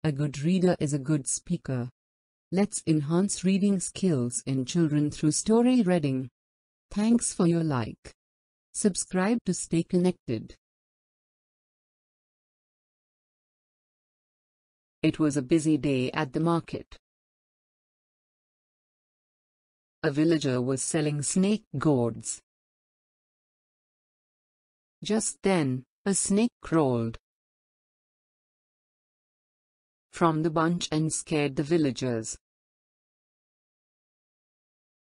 A good reader is a good speaker. Let's enhance reading skills in children through story reading. Thanks for your like. Subscribe to stay connected. It was a busy day at the market. A villager was selling snake gourds. Just then, a snake crawled from the bunch and scared the villagers.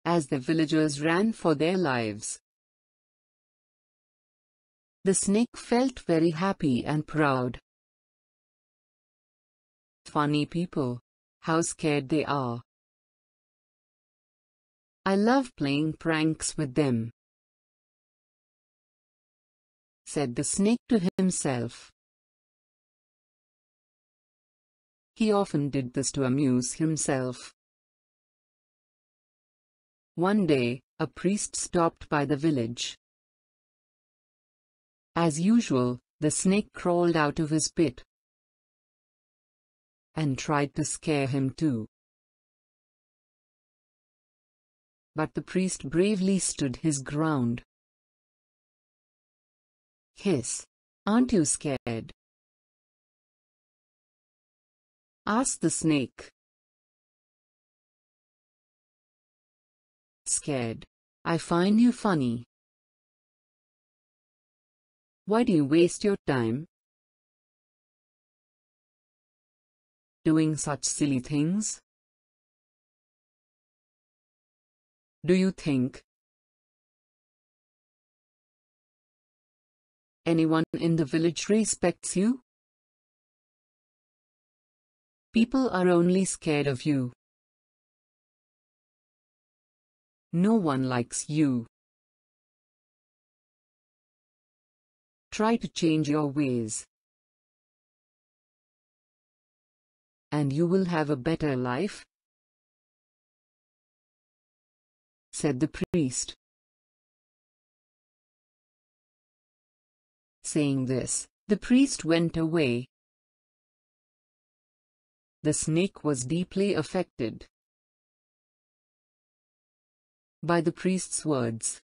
As the villagers ran for their lives, the snake felt very happy and proud. Funny people, how scared they are. I love playing pranks with them, said the snake to himself. He often did this to amuse himself. One day, a priest stopped by the village. As usual, the snake crawled out of his pit and tried to scare him too. But the priest bravely stood his ground. "Hiss, aren't you scared?" asked the snake. "Scared? I find you funny. Why do you waste your time doing such silly things? Do you think anyone in the village respects you? People are only scared of you. No one likes you. Try to change your ways, and you will have a better life," said the priest. Saying this, the priest went away. The snake was deeply affected by the priest's words.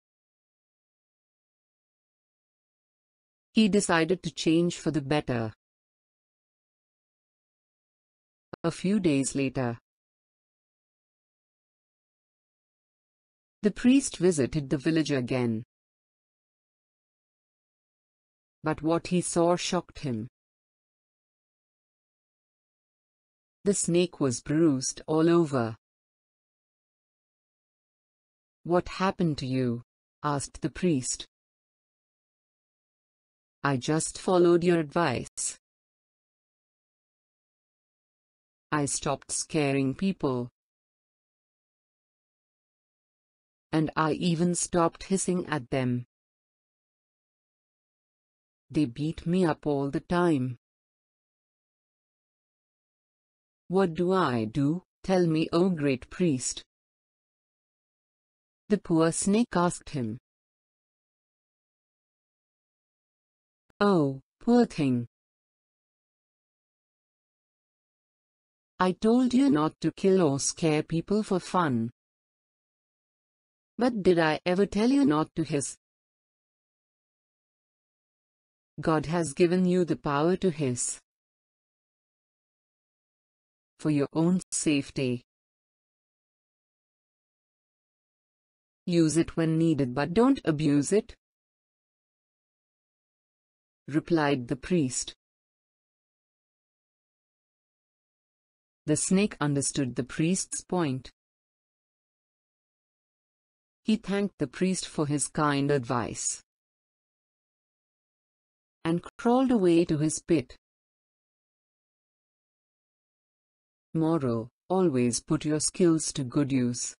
He decided to change for the better. A few days later, the priest visited the village again. But what he saw shocked him. The snake was bruised all over. "What happened to you?" asked the priest. "I just followed your advice. I stopped scaring people. And I even stopped hissing at them. They beat me up all the time. What do I do? Tell me, O great priest." The poor snake asked him. "Oh, poor thing. I told you not to kill or scare people for fun. But did I ever tell you not to hiss? God has given you the power to hiss for your own safety. Use it when needed, but don't abuse it," replied the priest. The snake understood the priest's point. He thanked the priest for his kind advice and crawled away to his pit. Moral: always put your skills to good use.